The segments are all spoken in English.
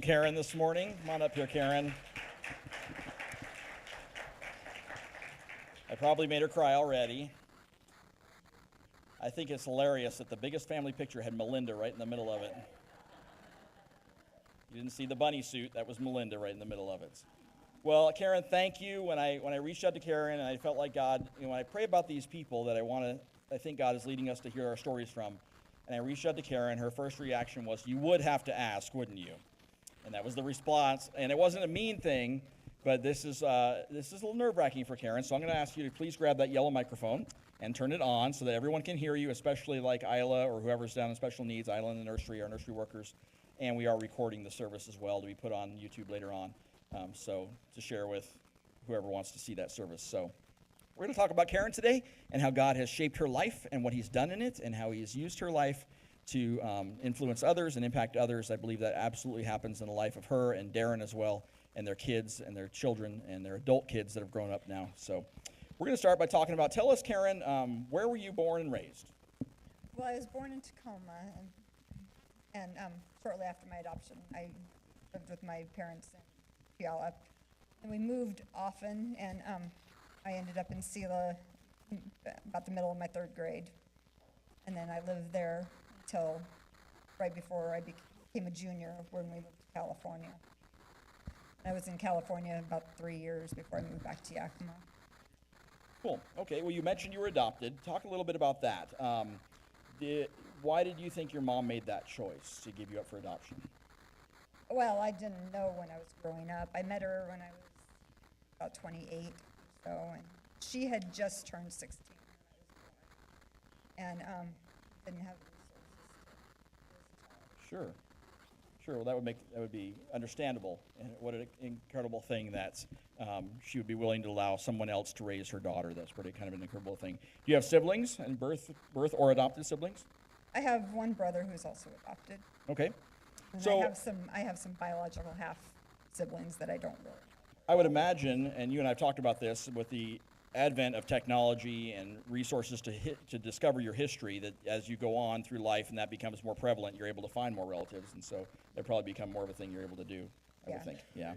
Karen this morning. Come on up here, Karen. I probably made her cry already. I think it's hilarious that the biggest family picture had Melinda right in the middle of it. You didn't see the bunny suit. That was Melinda right in the middle of it. Well, Karen, thank you. When I reached out to Karen, and I felt like God, when I pray about these people that I think God is leading us to hear our stories from, and I reached out to Karen, her first reaction was, "You would have to ask, wouldn't you?" And that was the response. And it wasn't a mean thing, but this is a little nerve-wracking for Karen. So I'm going to ask you to please grab that yellow microphone and turn it on so that everyone can hear you, especially like Isla or whoever's down in special needs, Isla in the nursery, our nursery workers. And we are recording the service as well to be put on YouTube later on, so to share with whoever wants to see that service. So we're going to talk about Karen today and how God has shaped her life and what he's done in it and how he has used her life to influence others and impact others. I believe that absolutely happens in the life of her and Darren as well, and their kids and their children and their adult kids that have grown up now. So we're going to start by talking about, tell us, Karen, where were you born and raised? Well, I was born in Tacoma, and shortly after my adoption, I lived with my parents in Puyallup, and we moved often, and I ended up in Selah about the middle of my third grade, and then I lived there until right before I became a junior when we moved to California. I was in California about 3 years before I moved back to Yakima. Cool. Okay, well, you mentioned you were adopted. Talk a little bit about that. Why did you think your mom made that choice to give you up for adoption? Well, I didn't know when I was growing up. I met her when I was about 28 or so, and she had just turned 16 when I was born, and didn't have the resources to. Sure. Well, that would be understandable, and what an incredible thing that she would be willing to allow someone else to raise her daughter. That's pretty kind of an incredible thing. Do you have siblings, and birth or adopted siblings? I have one brother who's also adopted. Okay. And So I have some biological half siblings that I don't really. I would imagine, and you and I have talked about this, with the advent of technology and resources to discover your history, that as you go on through life and that becomes more prevalent, you're able to find more relatives, and so that probably become more of a thing you're able to do, I would think. Yeah.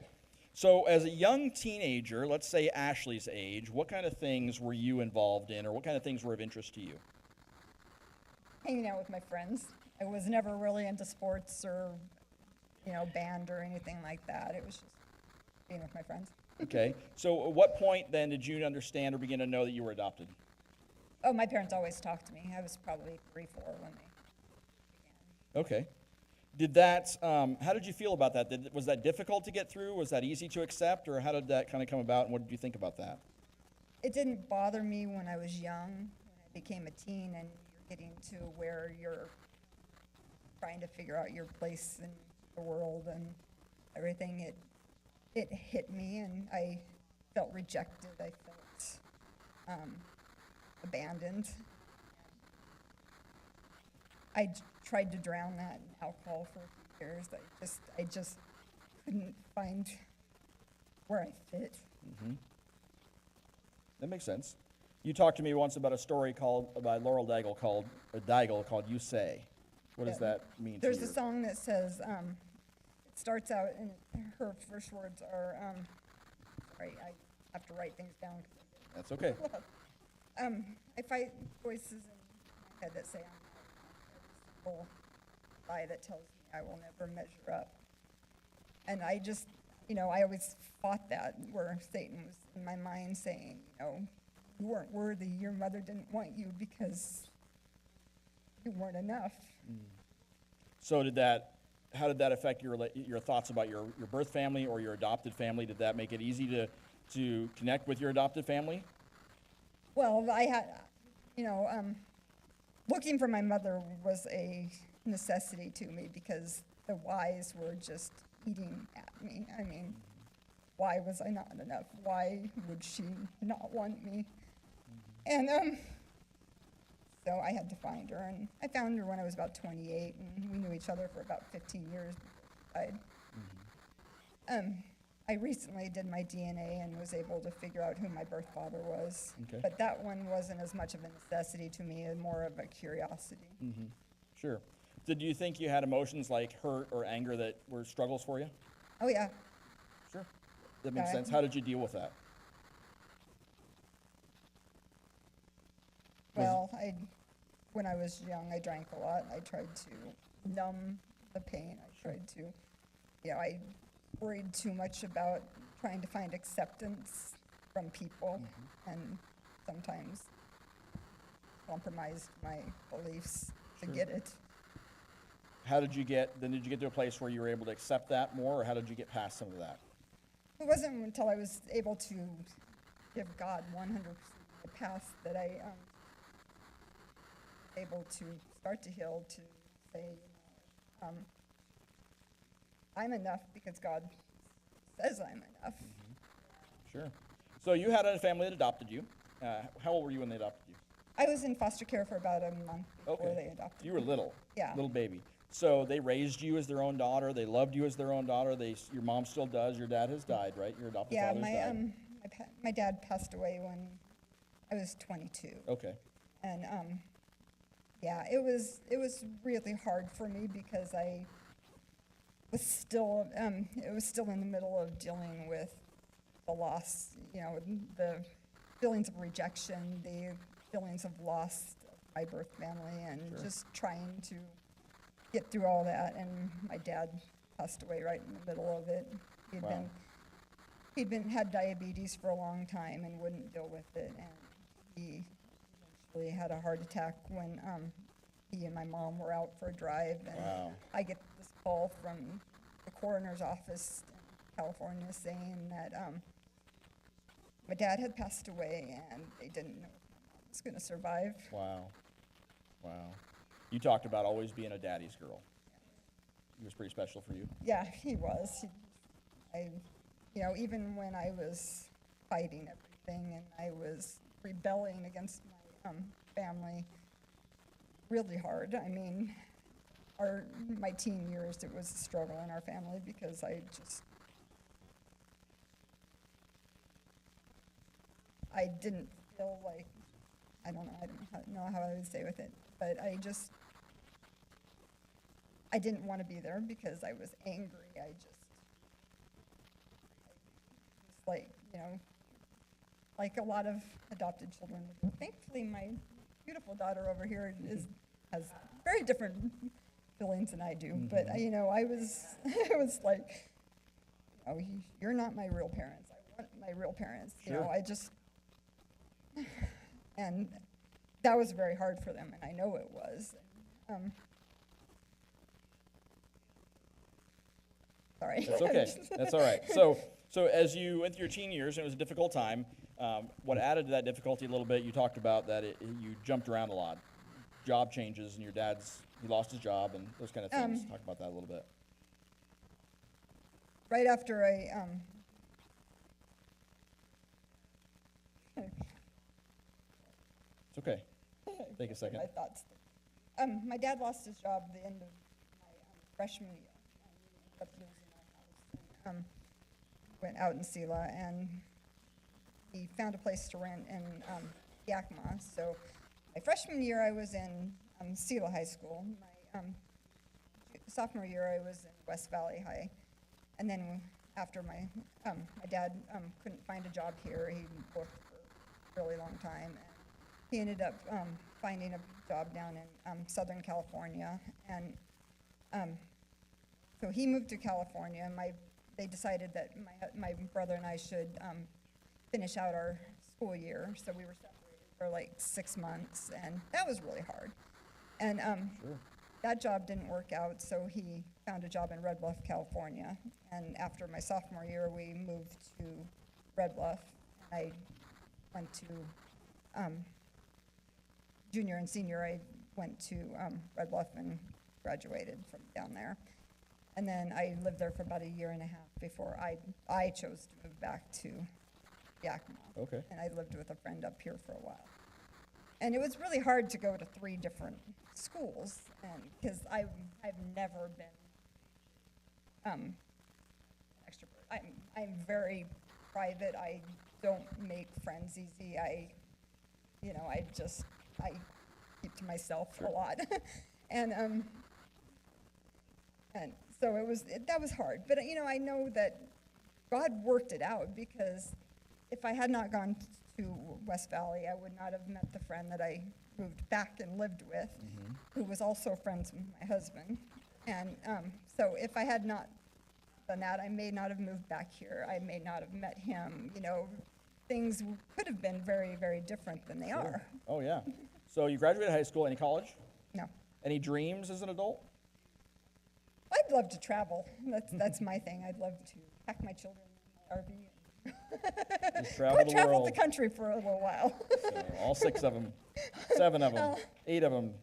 So as a young teenager, let's say Ashley's age, what kind of things were you involved in, or what kind of things were of interest to you? Hanging out with my friends. I was never really into sports or, band or anything like that. It was just being with my friends. Okay. So at what point then did you understand or begin to know that you were adopted? Oh, my parents always talked to me. I was probably 3, 4 when they began. Okay. Did that, how did you feel about that? Was that difficult to get through? Was that easy to accept? Or how did that kind of come about, and what did you think about that? It didn't bother me when I was young. When I became a teen and you're getting to where you're trying to figure out your place in the world and everything, it hit me, and I felt rejected. I felt abandoned. I tried to drown that in alcohol for a few years. I just couldn't find where I fit. Mm-hmm. That makes sense. You talked to me once about a story by Laurel Daigle called "You Say." What does that mean? There's a song that says, it starts out, and her first words are, sorry, I have to write things down. That's okay. I fight voices in my head that say I'm not a lie that tells me I will never measure up. And I just, I always fought that, where Satan was in my mind saying, you weren't worthy, your mother didn't want you because you weren't enough. So how did that affect your thoughts about your birth family or your adopted family? Did that make it easy to connect with your adopted family? Well, I had, looking for my mother was a necessity to me because the whys were just eating at me. I mean, why was I not enough? Why would she not want me? And so I had to find her, and I found her when I was about 28, and we knew each other for about 15 years before she died. Mm-hmm. I recently did my DNA and was able to figure out who my birth father was. Okay. But that one wasn't as much of a necessity to me, and more of a curiosity. Mm-hmm. Sure. Did you think you had emotions like hurt or anger that were struggles for you? Oh, yeah. Sure. That makes Yeah. sense. How did you deal with that? Well, when I was young, I drank a lot. I tried to numb the pain. I tried to, I worried too much about trying to find acceptance from people and sometimes compromised my beliefs to Sure. get it. How did you get, then did you get to a place where you were able to accept that more, or how did you get past some of that? It wasn't until I was able to give God 100% the path that I able to start to heal, to say, I'm enough because God says I'm enough. Sure. So you had a family that adopted you. How old were you when they adopted you? I was in foster care for about a month before they adopted You were me. little. Yeah. Little baby. So they raised you as their own daughter. They loved you as their own daughter. Your mom still does. Your dad has died, right? Your adopted Yeah, father's died. my dad passed away when I was 22. Okay. And yeah, it was really hard for me because I was still it was still in the middle of dealing with the loss, the feelings of rejection, the feelings of loss of my birth family, and Sure. just trying to get through all that. And my dad passed away right in the middle of it. Wow. He'd had diabetes for a long time and wouldn't deal with it, and he eventually had a heart attack when he and my mom were out for a drive, and Wow. I get this call from the coroner's office in California saying that my dad had passed away and they didn't know if my mom was going to survive. Wow. Wow. You talked about always being a daddy's girl. He was pretty special for you. Yeah, he was. Even when I was fighting everything and I was rebelling against my family really hard. I mean, my teen years, it was a struggle in our family because I didn't feel like, I don't know how I would say with it, but I didn't want to be there because I was angry. I just like a lot of adopted children. Thankfully, my beautiful daughter over here has very different feelings than I do. But I was I was like, you're not my real parents. I want my real parents. Sure. And that was very hard for them, and I know it was. Sorry. That's okay. That's all right. So as you went through your teen years, and it was a difficult time, what added to that difficulty a little bit, you talked about that you jumped around a lot. Job changes, and he lost his job, and those kind of things. Talk about that a little bit. Right after It's okay. Take a second. my thoughts. My dad lost his job at the end of my freshman year. I ended up losing my house. Went out in Sela, and he found a place to rent in Yakima. So my freshman year, I was in Sela High School. My sophomore year, I was in West Valley High. And then after my dad couldn't find a job here, he worked for a really long time. And he ended up finding a job down in Southern California. And so he moved to California. They decided that my brother and I should finish out our school year. So we were separated for like 6 months, and that was really hard. And Sure. that job didn't work out, so he found a job in Red Bluff, California. And after my sophomore year, we moved to Red Bluff. I went to junior and senior. I went to Red Bluff and graduated from down there. And then I lived there for about a year and a half before I chose to move back to Yakima. Okay. And I lived with a friend up here for a while. And it was really hard to go to 3 different schools, and because I've never been an extrovert. I'm very private. I don't make friends easy. I keep to myself a lot. And And so that was hard. But, I know that God worked it out, because if I had not gone to West Valley, I would not have met the friend that I moved back and lived with, who was also friends with my husband. And so if I had not done that, I may not have moved back here. I may not have met him. Things could have been very, very different than they are. Oh, yeah. So you graduated high school. Any college? No. Any dreams as an adult? I'd love to travel. That's my thing. I'd love to pack my children in my RV. Just travel the travel world. the country for a little while. So all 6 of them, 7 of them, 8 of them,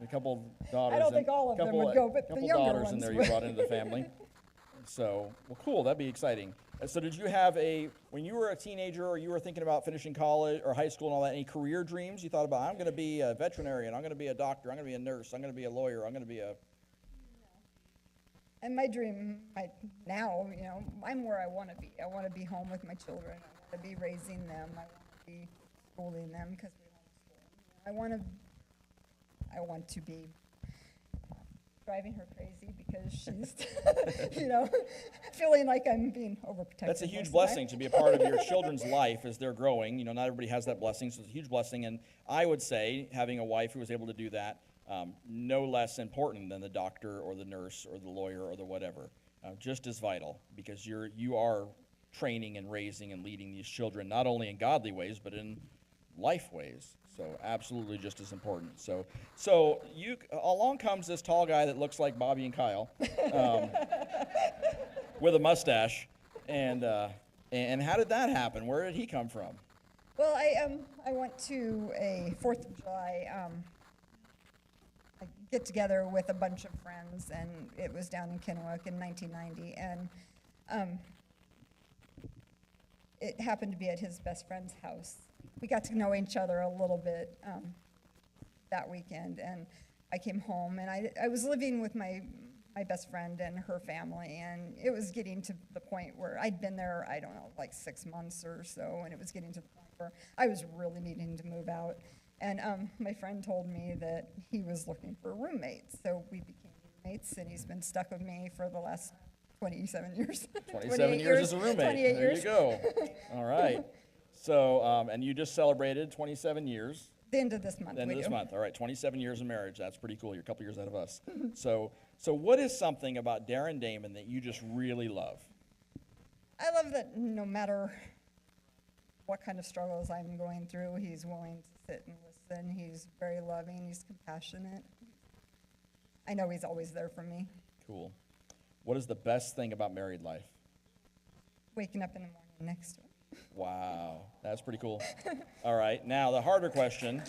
a couple daughters. I don't think all of them would go, but the couple younger daughters in ones there you would. brought into the family. So, well, cool. That'd be exciting. So did you have when you were a teenager or you were thinking about finishing college or high school and all that, any career dreams you thought about? I'm going to be a veterinarian. I'm going to be a doctor. I'm going to be a nurse. I'm going to be a lawyer. I'm going to be a... And my dream now, I'm where I want to be. I want to be home with my children. I want to be raising them. I want to be schooling them, because we homeschool. I want to be driving her crazy because she's, feeling like I'm being overprotective. That's a huge most of the blessing time. to be a part of your children's life as they're growing. Not everybody has that blessing, so it's a huge blessing. And I would say having a wife who was able to do that, no less important than the doctor or the nurse or the lawyer or the whatever. Just as vital, because you are training and raising and leading these children not only in godly ways but in life ways. So absolutely just as important. So along comes this tall guy that looks like Bobby and Kyle, with a mustache, and how did that happen? Where did he come from? Well, I went to a 4th of July a get together with a bunch of friends, and it was down in Kennewick in 1990, and it happened to be at his best friend's house. We got to know each other a little bit that weekend, and I came home, and I was living with my best friend and her family, and it was getting to the point where I'd been there, I don't know, like 6 months or so, and it was getting to the point where I was really needing to move out. And my friend told me that he was looking for roommates, so we became roommates, and he's been stuck with me for the last 27 years. 27 years as a roommate. 28 there years. you go. All right. So, and you just celebrated 27 years. The end of this month. The end we of this do. month. All right, 27 years of marriage. That's pretty cool. You're a couple years ahead of us. So what is something about Darren Damon that you just really love? I love that no matter what kind of struggles I'm going through, he's willing to sit and listen. He's very loving. He's compassionate. I know he's always there for me. Cool. What is the best thing about married life? Waking up in the morning next to him. Wow, that's pretty cool. All right, now the harder question.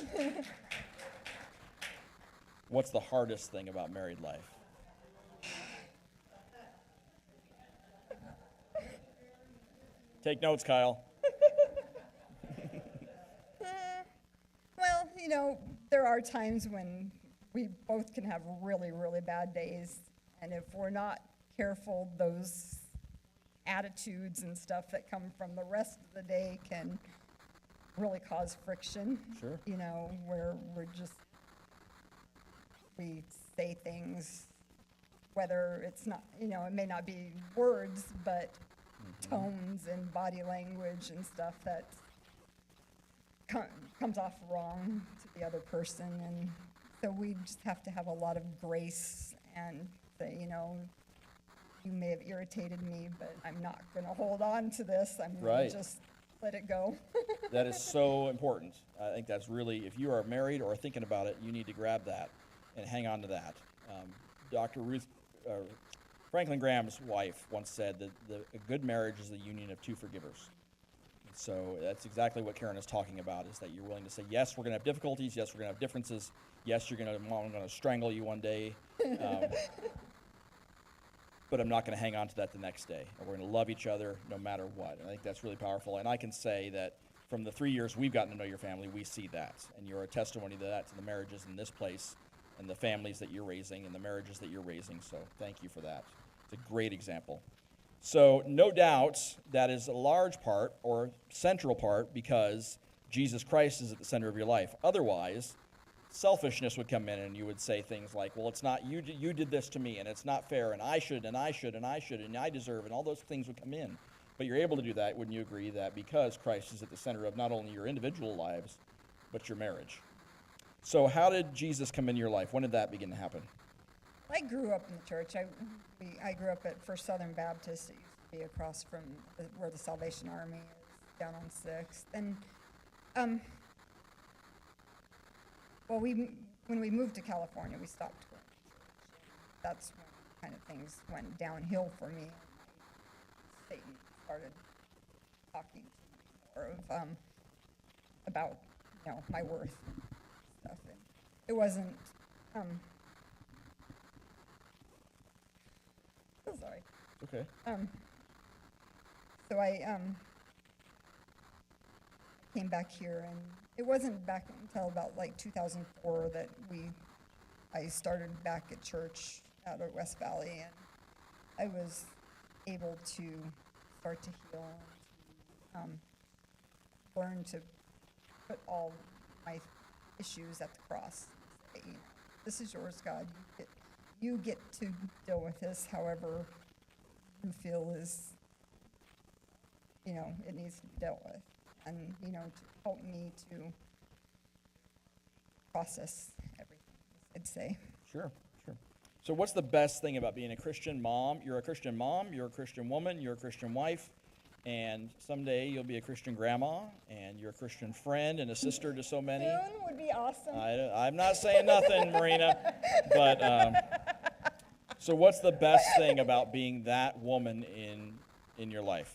What's the hardest thing about married life? Take notes, Kyle. Well, there are times when we both can have really, really bad days, and if we're not careful, those attitudes and stuff that come from the rest of the day can really cause friction. Sure. Where we say things, whether it's not, it may not be words, but tones and body language and stuff that comes off wrong to the other person. And so we just have to have a lot of grace and say, you may have irritated me, but I'm not going to hold on to this. I'm going Right. to just let it go. That is so important. I think that's really, if you are married or thinking about it, you need to grab that and hang on to that. Dr. Franklin Graham's wife once said that a good marriage is the union of two forgivers. So that's exactly what Karen is talking about, is that you're willing to say, yes, we're going to have difficulties. Yes, we're going to have differences. Yes, I'm going to strangle you one day. But I'm not going to hang on to that the next day. And we're going to love each other no matter what. And I think that's really powerful. And I can say that from the 3 years we've gotten to know your family, we see that. And you're a testimony to that, to the marriages in this place and the families that you're raising and the marriages that you're raising. So thank you for that. It's a great example. So no doubt that is a large part or central part because Jesus Christ is at the center of your life. Otherwise, selfishness would come in, and you would say things like, well, it's not you, you did this to me, and it's not fair, and I should, and I should, and I should, and I deserve, and all those things would come in. But you're able to do that, wouldn't you agree, that because Christ is at the center of not only your individual lives, but your marriage. So how did Jesus come into your life? When did that begin to happen? I grew up in the church. I grew up at First Southern Baptist. It used to be across from where the Salvation Army is, down on 6th. And, well, when we moved to California, we stopped going to church. That's when kind of things went downhill for me. Satan started talking to me more of about, my worth and stuff. And it wasn't. So sorry. Okay. So I came back here, and it wasn't back until about like 2004 that I started back at church out at West Valley, and I was able to start to heal and to learn to put all my issues at the cross. And say, this is yours, God. You get to deal with this however you feel is, it needs to be dealt with. And, to help me to process everything, I'd say. Sure. So what's the best thing about being a Christian mom? You're a Christian mom, you're a Christian woman, you're a Christian wife, and someday you'll be a Christian grandma, and you're a Christian friend and a sister to so many. Soon would be awesome. I'm not saying nothing, Marina, but so what's the best thing about being that woman in your life?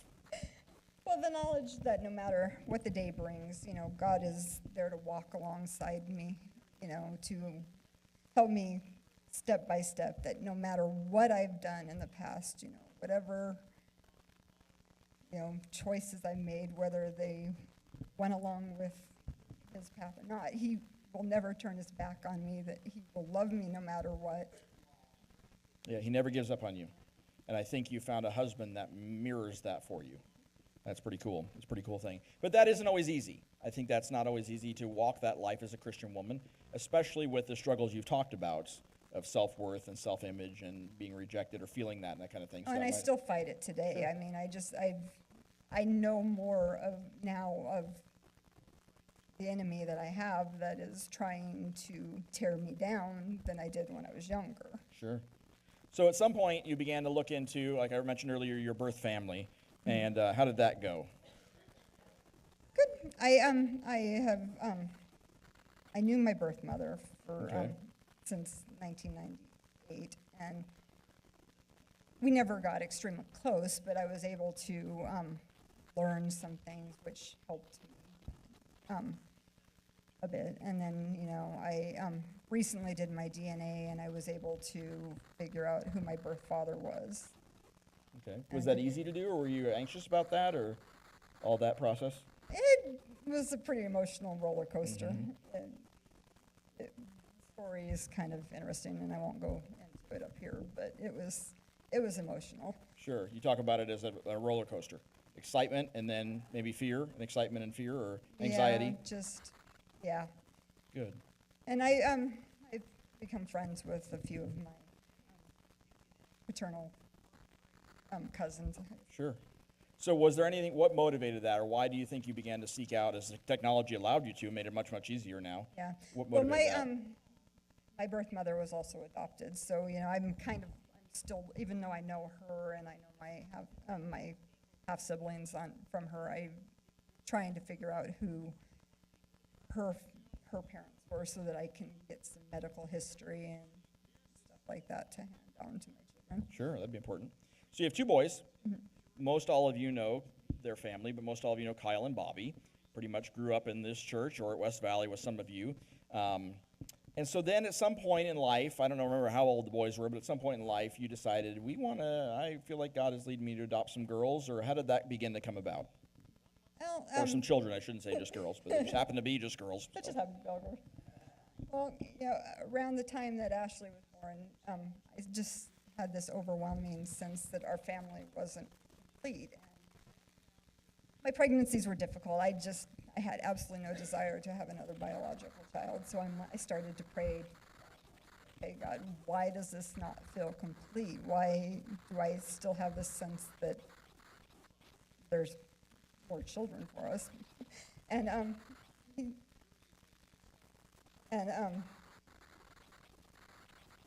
Well, the knowledge that no matter what the day brings, God is there to walk alongside me, to help me step by step, that no matter what I've done in the past, whatever, choices I made, whether they went along with his path or not, he will never turn his back on me, that he will love me no matter what. Yeah, he never gives up on you. And I think you found a husband that mirrors that for you. That's pretty cool. It's a pretty cool thing. But that isn't always easy. I think that's not always easy to walk that life as a Christian woman, especially with the struggles you've talked about of self-worth and self-image and being rejected or feeling that and that kind of thing. Oh, and I still fight it today. Sure. I mean, I know more of the enemy that I have that is trying to tear me down than I did when I was younger. Sure. So at some point you began to look into, like I mentioned earlier, your birth family. And how did that go? Good. I knew my birth mother since 1998, and we never got extremely close, but I was able to learn some things which helped me a bit. And then, I recently did my DNA, and I was able to figure out who my birth father was. Okay. Was that easy to do, or were you anxious about that, or all that process? It was a pretty emotional roller coaster. Mm-hmm. The story is kind of interesting, and I won't go into it up here, but it was emotional. Sure. You talk about it as a roller coaster. Excitement, and then maybe fear, and excitement and fear, or anxiety? Yeah. Good. And I've become friends with a few of my paternal cousins. Sure. So was there anything, what motivated that, or why do you think you began to seek out, as the technology allowed you to, made it much, much easier now? Yeah. What motivated that? My birth mother was also adopted, so, I'm still, even though I know her and I know my half siblings from her, I'm trying to figure out who her parents were so that I can get some medical history and stuff like that to hand down to my children. Sure, that'd be important. So you have two boys. Mm-hmm. Most all of you know their family, but most all of you know Kyle and Bobby. Pretty much grew up in this church or at West Valley with some of you. And so then at some point in life, I don't remember how old the boys were, but at some point in life you decided, I feel like God is leading me to adopt some girls, or how did that begin to come about? Well, or some children, I shouldn't say just girls, but they just happen to be just girls. That just happened to be all girls. Well, around the time that Ashley was born, I just had this overwhelming sense that our family wasn't complete. my pregnancies were difficult. I had absolutely no desire to have another biological child. So I started to pray, okay, God, why does this not feel complete? Why do I still have this sense that there's more children for us? And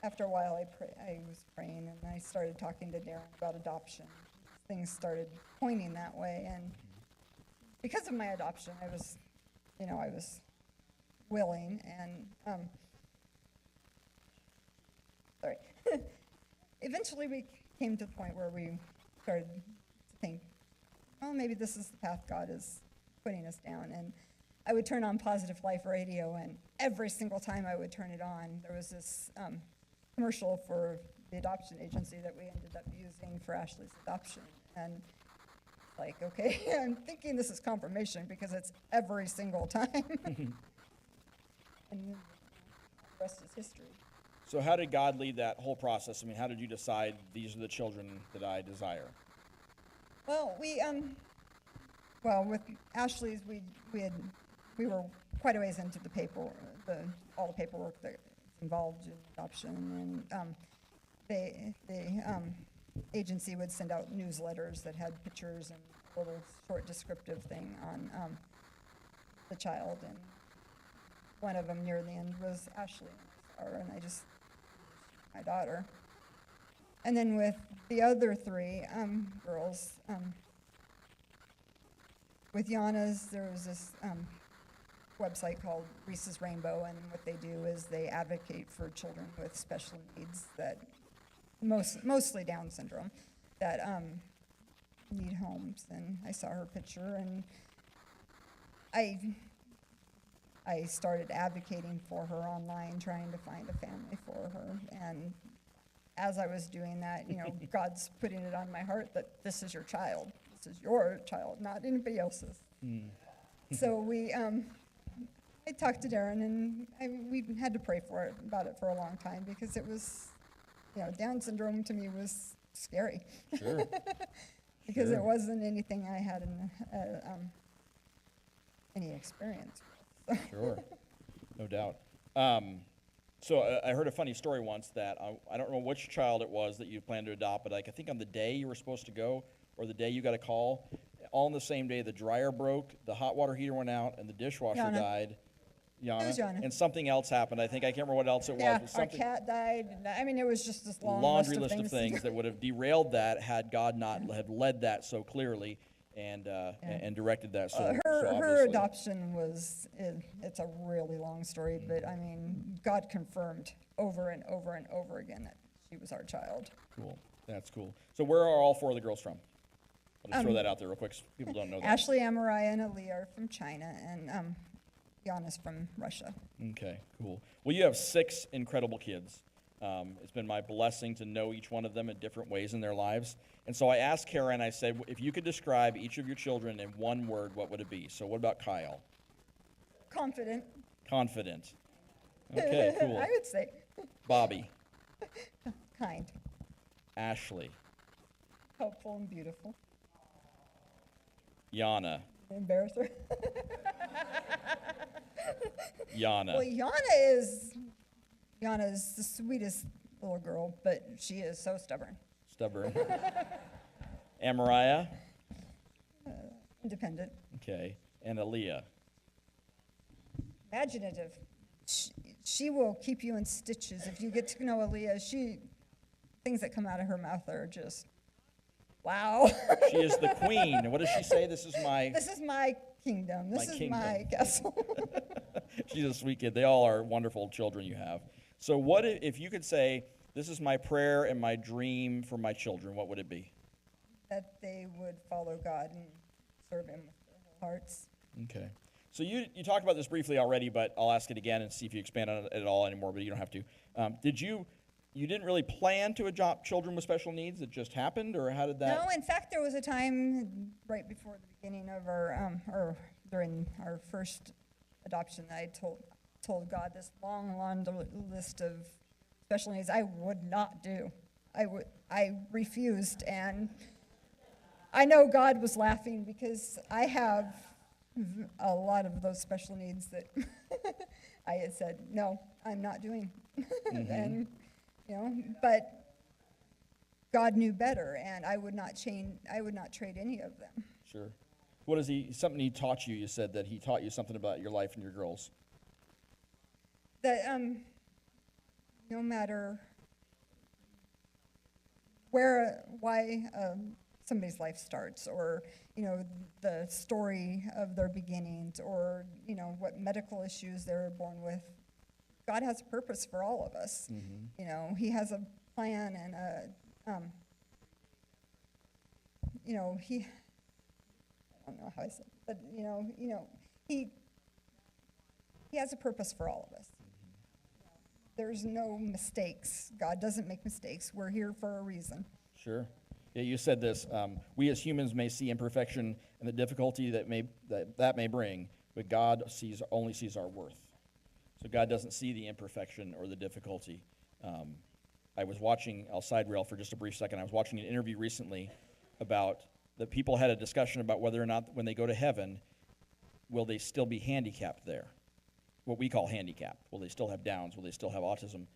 after a while, I was praying, and I started talking to Darren about adoption. Things started pointing that way, and because of my adoption, I was willing, and sorry. Eventually, we came to the point where we started to think, well, maybe this is the path God is putting us down. And I would turn on Positive Life Radio, and every single time I would turn it on, there was this commercial for the adoption agency that we ended up using for Ashley's adoption. And like, okay, I'm thinking this is confirmation because it's every single time. And the rest is history. So how did God lead that whole process? I mean, how did you decide these are the children that I desire? Well, with Ashley's, we were quite a ways into all the paperwork that's involved in adoption, and the agency would send out newsletters that had pictures and a little short descriptive thing on the child, and one of them near the end was Ashley, and I just, my daughter. And then with the other three girls, with Yana's, there was this website called Reese's Rainbow, and what they do is they advocate for children with special needs that mostly Down syndrome that need homes. And I saw her picture, and I started advocating for her online, trying to find a family for her. And as I was doing that, God's putting it on my heart that this is your child. This is your child, not anybody else's. So I talked to Darren, and we had to pray about it for a long time, because it was, Down syndrome to me was scary. Sure. Because it wasn't anything I had any experience with. Sure, no doubt. So I heard a funny story once that I don't know which child it was that you planned to adopt, but I think on the day you were supposed to go, or the day you got a call, all on the same day, the dryer broke, the hot water heater went out, and the dishwasher Yana. died. Yana. It was Yana. And something else happened. I can't remember what else it was. Yeah, but our cat died. And it was just this long laundry list of things that would have derailed that had God not have led that so clearly and directed that so her obviously. adoption was, it's a really long story, but I mean, God confirmed over and over and over again that she was our child. Cool. That's cool. So where are all four of the girls from? I'll just throw that out there real quick so people don't know that. Ashley, Amariah, and Aaliyah are from China, and Yana's from Russia. Okay, cool. Well, you have 6 incredible kids. It's been my blessing to know each one of them in different ways in their lives. And so I asked Karen, I said, if you could describe each of your children in one word, what would it be? So what about Kyle? Confident. Confident. Okay, cool. I would say. Bobby. Kind. Ashley. Helpful and beautiful. Yana. Embarrass her. Yana. Well, Yana is the sweetest little girl, but she is so stubborn. Stubborn. Amariah. Independent. Okay. And Aaliyah. Imaginative. She will keep you in stitches. If you get to know Aaliyah, things that come out of her mouth are just, wow. She is the queen. What does she say? This is my kingdom. This is kingdom. my castle. She's a sweet kid. They all are wonderful children you have. So what if you could say, this is my prayer and my dream for my children, what would it be? That they would follow God and serve Him with their whole hearts. Okay. So you talked about this briefly already, but I'll ask it again and see if you expand on it at all anymore, but you don't have to. You didn't really plan to adopt children with special needs? It just happened, or how did that? No, in fact, there was a time right before the beginning of or during our first adoption that I told God this long list of special needs I would not do. I refused, and I know God was laughing because I have a lot of those special needs that I had said, no, I'm not doing. And, but God knew better, and I would not trade any of them. Sure. What is something he taught you? You said that he taught you something about your life and your girls. That no matter why somebody's life starts, or the story of their beginnings, or what medical issues they were born with, God has a purpose for all of us. He has a plan and he. I don't know how I said, but he has a purpose for all of us. There's no mistakes. God doesn't make mistakes. We're here for a reason. Sure. Yeah, you said this. We as humans may see imperfection and the difficulty that may bring, but God only sees our worth. So God doesn't see the imperfection or the difficulty. I'll side rail for just a brief second. I was watching an interview recently about that people had a discussion about whether or not when they go to heaven, will they still be handicapped there? What we call handicapped. Will they still have Downs? Will they still have autism?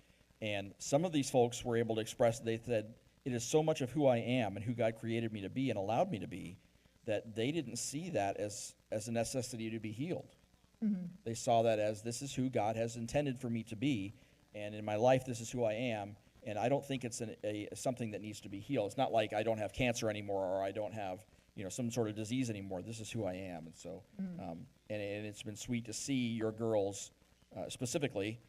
And some of these folks were able to express, they said, it is so much of who I am and who God created me to be and allowed me to be that they didn't see that as a necessity to be healed. They saw that as, this is who God has intended for me to be, and in my life, this is who I am, and I don't think it's something that needs to be healed. It's not like I don't have cancer anymore, or I don't have some sort of disease anymore. This is who I am. And so, and it's been sweet to see your girls specifically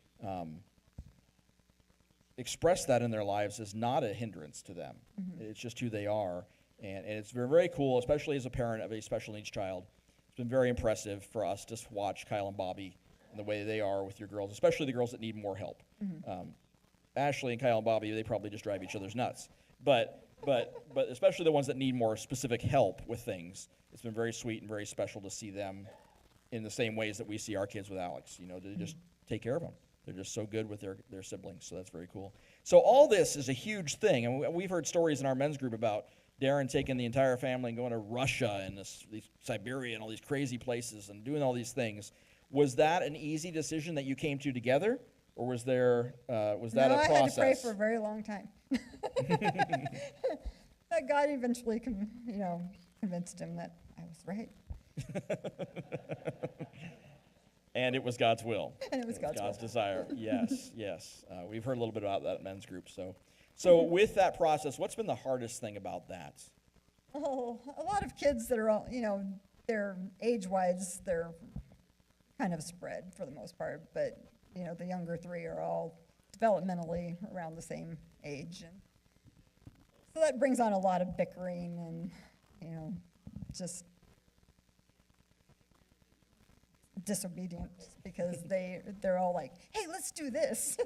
express that in their lives as not a hindrance to them. It's just who they are. And it's very, very cool, especially as a parent of a special needs child. It's been very impressive for us to watch Kyle and Bobby and the way they are with your girls, especially the girls that need more help. Ashley and Kyle and Bobby, they probably just drive each other's nuts. But especially the ones that need more specific help with things, it's been very sweet and very special to see them in the same ways that we see our kids with Alex. They just take care of them. They're just so good with their siblings, so that's very cool. So all this is a huge thing, and we've heard stories in our men's group about Darren taking the entire family and going to Russia and Siberia and all these crazy places and doing all these things. Was that an easy decision that you came to together, or was that a process? I had to pray for a very long time. But God eventually, convinced him that I was right. And it was God's will. And it was God's desire. Yes, yes. We've heard a little bit about that at men's group. So with that process, what's been the hardest thing about that? Oh, a lot of kids that are all, they're age-wise, they're kind of spread for the most part, but, the younger three are all developmentally around the same age. And so that brings on a lot of bickering and, just disobedience, because they're all like, hey, let's do this.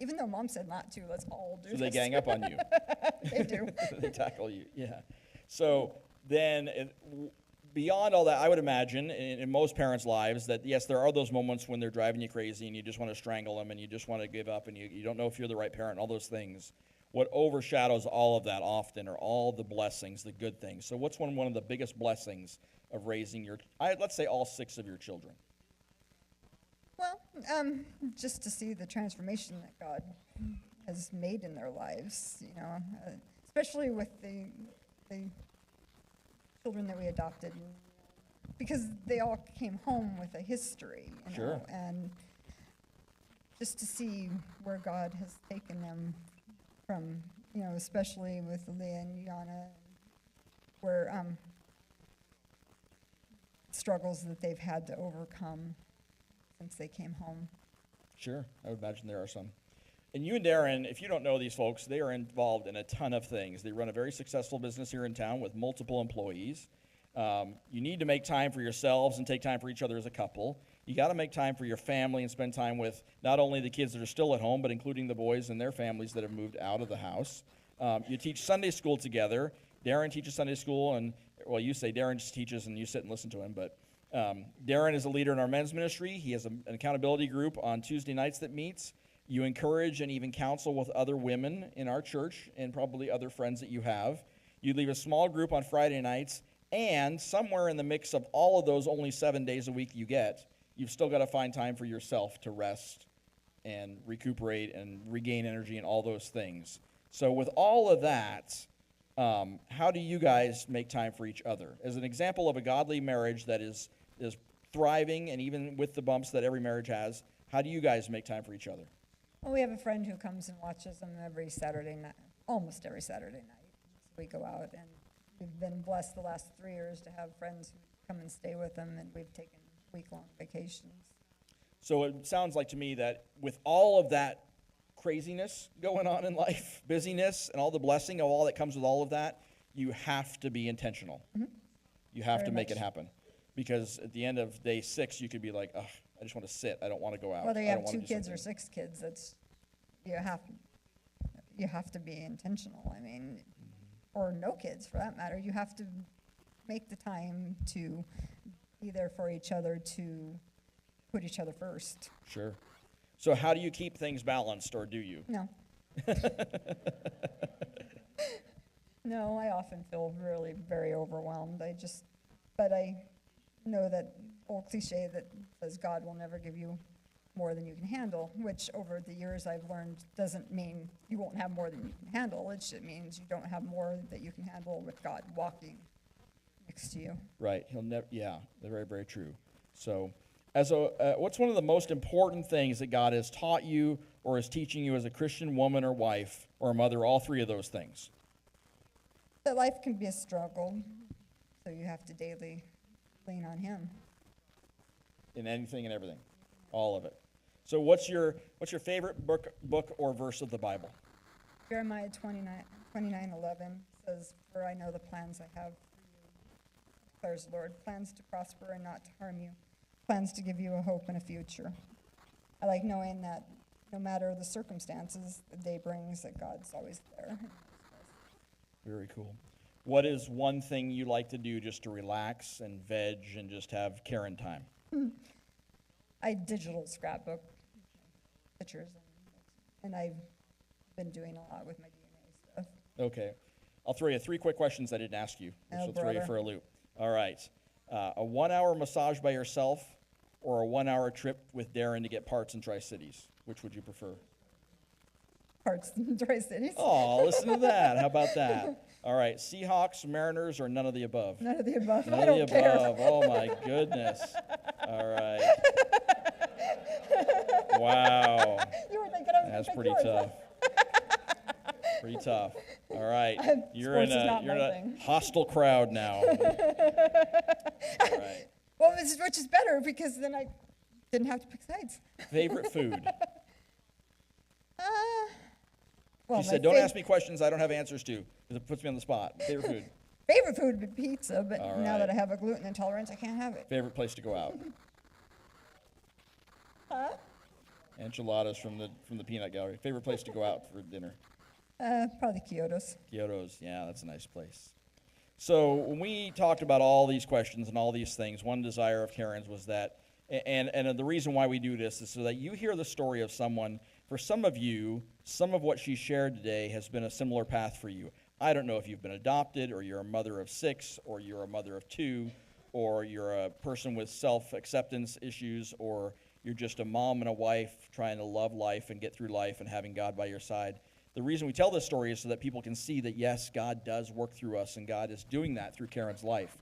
Even though mom said not to, let's all do this. So they gang up on you. They do. They tackle you, yeah. So then beyond all that, I would imagine in most parents' lives that, yes, there are those moments when they're driving you crazy and you just want to strangle them and you just want to give up and you don't know if you're the right parent, all those things. What overshadows all of that often are all the blessings, the good things. So what's one of the biggest blessings of raising let's say all 6 of your children? Well, just to see the transformation that God has made in their lives, especially with the children that we adopted, because they all came home with a history, Sure. And just to see where God has taken them from, especially with Leah and Yana, where struggles that they've had to overcome since they came home. Sure, I would imagine there are some. And you and Darren, if you don't know these folks, they are involved in a ton of things. They run a very successful business here in town with multiple employees. You need to make time for yourselves and take time for each other as a couple. You got to make time for your family and spend time with not only the kids that are still at home, but including the boys and their families that have moved out of the house. You teach Sunday school together. Darren teaches Sunday school, and, well, you say Darren just teaches and you sit and listen to him, but Darren is a leader in our men's ministry. He has an accountability group on Tuesday nights that meets. You encourage and even counsel with other women in our church and probably other friends that you have. You'd leave a small group on Friday nights, and somewhere in the mix of all of those only 7 days a week you get, you've still got to find time for yourself to rest and recuperate and regain energy and all those things. So with all of that, how do you guys make time for each other? As an example of a godly marriage that is thriving, and even with the bumps that every marriage has, how do you guys make time for each other? Well, we have a friend who comes and watches them every Saturday night, almost every Saturday night. So we go out, and we've been blessed the last 3 years to have friends who come and stay with them, and we've taken week-long vacations. So it sounds like to me that with all of that craziness going on in life, busyness, and all the blessing of all that comes with all of that, you have to be intentional. Mm-hmm. You have Very to make much. it happen. Because at the end of day 6, you could be like, ugh, I just want to sit. I don't want to go out. Whether you I have don't wanna 2 do kids or something." 6 kids, that's, you have to be intentional. I mean, or no kids for that matter. You have to make the time to be there for each other, to put each other first. Sure. So how do you keep things balanced, or do you? No. No, I often feel really very overwhelmed. But I know that old cliche that says God will never give you more than you can handle, which over the years I've learned doesn't mean you won't have more than you can handle. It just means you don't have more that you can handle with God walking next to you. Right. He'll never. Yeah. Very, very true. So, what's one of the most important things that God has taught you or is teaching you as a Christian woman or wife or a mother? All 3 of those things. That life can be a struggle, so you have to daily lean on Him. In anything and everything, all of it. So, what's your favorite book or verse of the Bible? Jeremiah 29:11 says, "For I know the plans I have for you, declares the Lord, plans to prosper and not to harm you, plans to give you a hope and a future." I like knowing that no matter the circumstances the day brings, that God's always there. Very cool. What is one thing you like to do just to relax and veg and just have Karen time? I digital scrapbook pictures, and I've been doing a lot with my DNA stuff. Okay. I'll throw you 3 quick questions I didn't ask you, which Oh, will throw you brother. for a loop. All right. A 1-hour massage by yourself or a 1-hour trip with Darren to get parts in Tri-Cities? Which would you prefer? Parts in Tri-Cities. Oh, listen to that. How about that? All right. Seahawks, Mariners, or none of the above? None of the above. None I of the don't care. above. Oh, my goodness. All right. Wow. You were thinking I was That's gonna pretty pick yours, tough. Pretty tough. All right. You're in Sports is not you're my in a thing. hostile crowd now. All right. Well, which is better because then I didn't have to pick sides. Favorite food? Well, She my said, don't ask me questions I don't have answers to, because it puts me on the spot. Favorite food? favorite food would be pizza, but All now right. that I have a gluten intolerance, I can't have it. Favorite place to go out? Huh? Enchiladas from the peanut gallery. Favorite place to go out for dinner? Probably Kyoto's. Kyoto's. Yeah, that's a nice place. So when we talked about all these questions and all these things, one desire of Karen's was that, and the reason why we do this is so that you hear the story of someone. For some of you, some of what she shared today has been a similar path for you. I don't know if you've been adopted, or you're a mother of 6, or you're a mother of 2, or you're a person with self-acceptance issues, or you're just a mom and a wife trying to love life and get through life and having God by your side. The reason we tell this story is so that people can see that, yes, God does work through us, and God is doing that through Karen's life.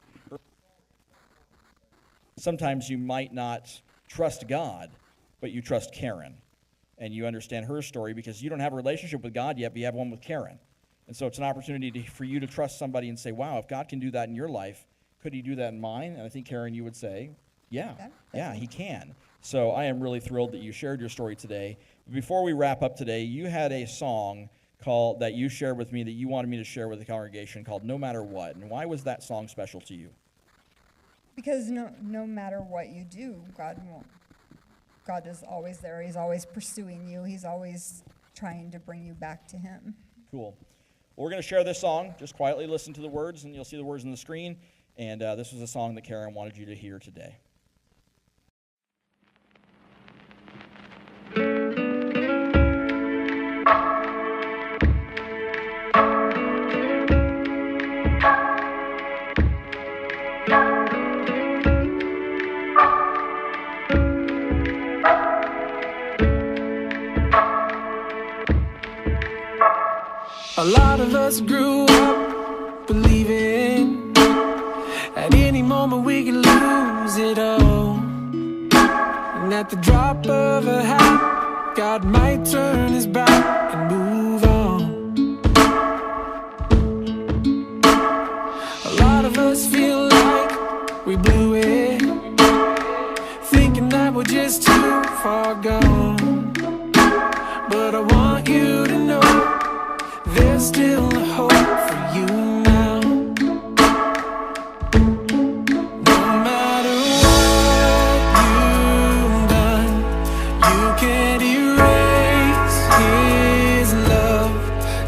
Sometimes you might not trust God, but you trust Karen. And you understand her story because you don't have a relationship with God yet, but you have one with Karen. And so it's an opportunity for you to trust somebody and say, wow, if God can do that in your life, could he do that in mine? And I think, Karen, you would say, yeah, he can. So I am really thrilled that you shared your story today. Before we wrap up today, you had a song that you shared with me that you wanted me to share with the congregation called No Matter What. And why was that song special to you? Because no matter what you do, God is always there. He's always pursuing you. He's always trying to bring you back to Him. Cool. Well, we're going to share this song. Just quietly listen to the words, and you'll see the words on the screen. And this was a song that Karen wanted you to hear today. of us grew up believing at any moment we could lose it all, and at the drop of a hat, God might turn his back and move on. A lot of us feel like we blew it, thinking that we're just too far gone. But I want you to know there's still a hope for you now. No matter what you've done, you can't erase his love.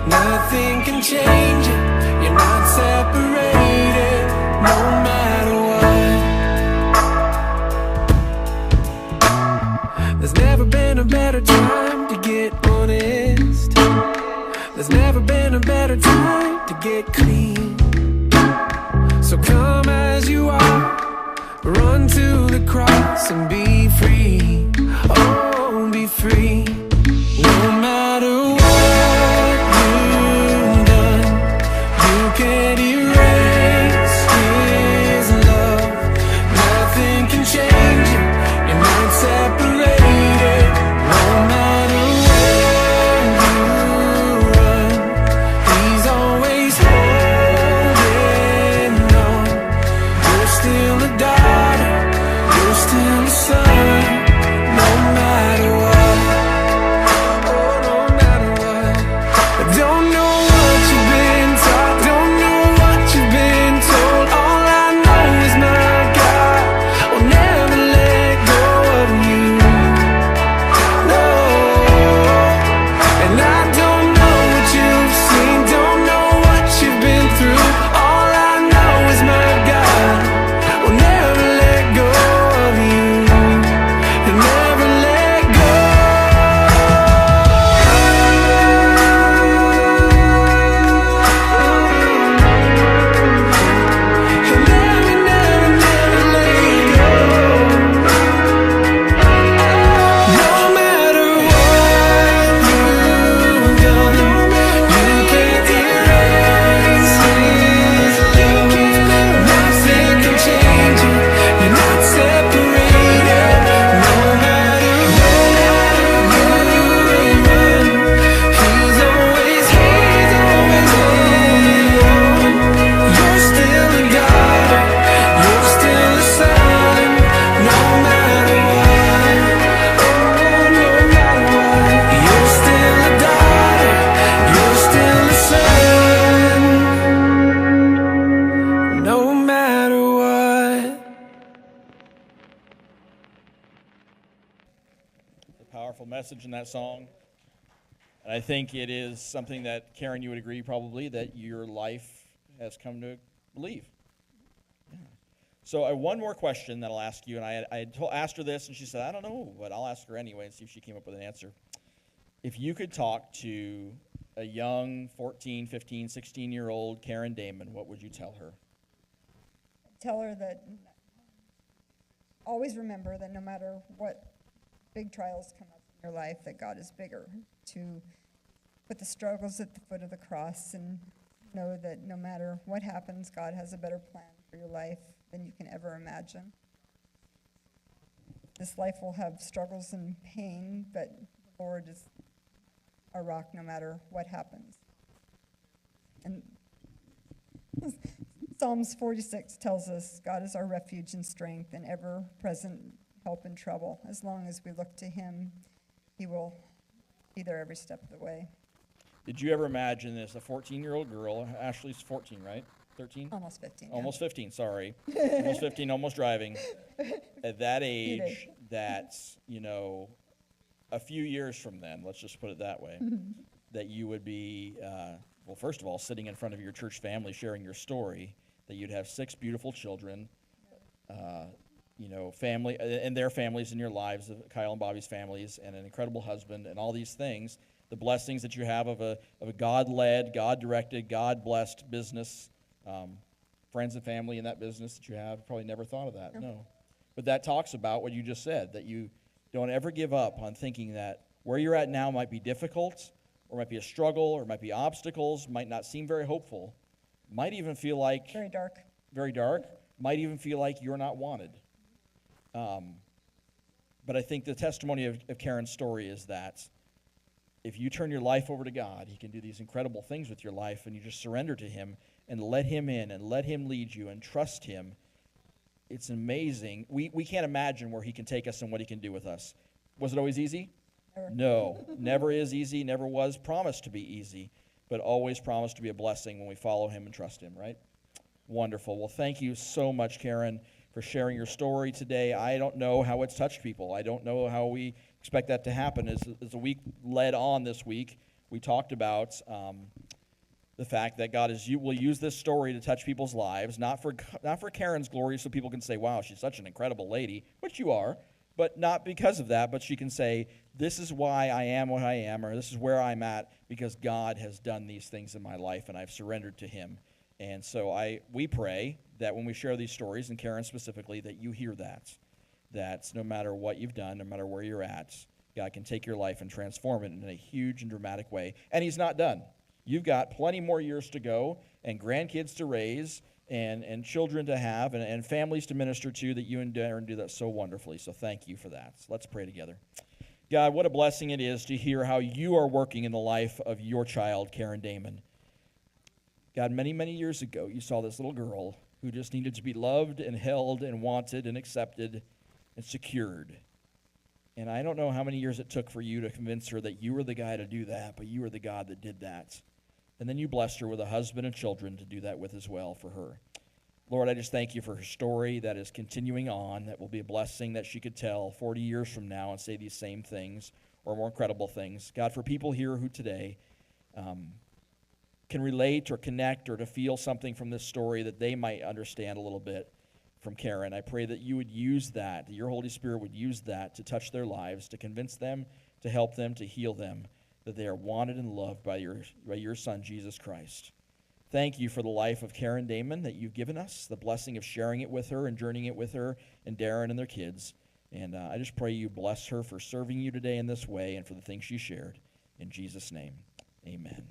Nothing can change it, you're not separated, no matter what. There's never been a better time to get honest. There's never been a better time to get clean. So come as you are, run to the cross and be free. Oh, be free. No matter what you've done, you can't erase his love. Nothing can change it, you're not separated. No matter where you run, he's always holding on. You're still a daughter, you're still a son, no matter what. Oh, no matter what. I don't know what you've been taught, don't know what you've been told. All I know is my God will never let go of you. No. And I don't know what you've seen, don't know what you've been through. All I know is my God will never let go of you, and never let go. And never, never, never let go. No matter what you've done, you can't erase his love. Nothing can change it, you're not separated. No matter where you run, he's always holding on. You're still a daughter, you're still a son, no matter what. Oh, no matter what. You're still a daughter, you're still a son, no matter what. A powerful message in that song. And I think it is something that, Karen, you would agree probably that your life has come to believe. Yeah. So one more question that I'll ask you, and I asked her this, and she said, I don't know, but I'll ask her anyway and see if she came up with an answer. If you could talk to a young 14, 15, 16-year-old Karen Damon, what would you tell her? Tell her that always remember that no matter what big trials come up in your life, that God is bigger. To put the struggles at the foot of the cross and know that no matter what happens, God has a better plan for your life than you can ever imagine. This life will have struggles and pain, but the Lord is our rock no matter what happens. And Psalms 46 tells us God is our refuge and strength and ever-present help in trouble. As long as we look to him, he will be there every step of the way. Did you ever imagine this? A 14-year-old girl, Ashley's 14, right? 13? Almost 15. Almost 15, sorry. Almost 15, almost driving. At that age, that's, a few years from then, let's just put it that way, that you would be, well, first of all, sitting in front of your church family sharing your story, that you'd have 6 beautiful children, family, and their families in your lives, Kyle and Bobby's families, and an incredible husband, and all these things, the blessings that you have of a God-led, God-directed, God-blessed business, friends and family in that business that you have. Probably never thought of that, no. But that talks about what you just said, that you don't ever give up on thinking that where you're at now might be difficult, or it might be a struggle, or it might be obstacles, might not seem very hopeful, might even feel like Very dark. very dark, might even feel like you're not wanted. But I think the testimony of Karen's story is that if you turn your life over to God, he can do these incredible things with your life, and you just surrender to him and let him in and let him lead you and trust him. It's amazing. We can't imagine where he can take us and what he can do with us. Was it always easy? Never. No, never is easy, never was promised to be easy, but always promised to be a blessing when we follow him and trust him, right? Wonderful. Well, thank you so much, Karen, for sharing your story today. I don't know how it's touched people. I don't know how we expect that to happen. As the week led on this week, we talked about the fact that God will use this story to touch people's lives, not for Karen's glory so people can say, wow, she's such an incredible lady, which you are, but not because of that, but she can say, this is why I am what I am, or this is where I'm at, because God has done these things in my life, and I've surrendered to him. And so we pray that when we share these stories, and Karen specifically, that you hear that no matter what you've done, no matter where you're at, God can take your life and transform it in a huge and dramatic way. And he's not done. You've got plenty more years to go, and grandkids to raise, and children to have, and families to minister to, that you and Darren do that so wonderfully. So thank you for that. So let's pray together. God, what a blessing it is to hear how you are working in the life of your child, Karen Damon. God, many, many years ago, you saw this little girl who just needed to be loved and held and wanted and accepted and secured. And I don't know how many years it took for you to convince her that you were the guy to do that, but you were the God that did that. And then you blessed her with a husband and children to do that with as well for her. Lord, I just thank you for her story that is continuing on, that will be a blessing that she could tell 40 years from now and say these same things or more incredible things. God, for people here who today can relate or connect or to feel something from this story that they might understand a little bit from Karen, I pray that you would use that your Holy Spirit would use that to touch their lives, to convince them, to help them, to heal them, that they are wanted and loved by your Son, Jesus Christ. Thank you for the life of Karen Damon that you've given us, the blessing of sharing it with her and journeying it with her and Darren and their kids. And I just pray you bless her for serving you today in this way and for the things she shared. In Jesus' name, amen.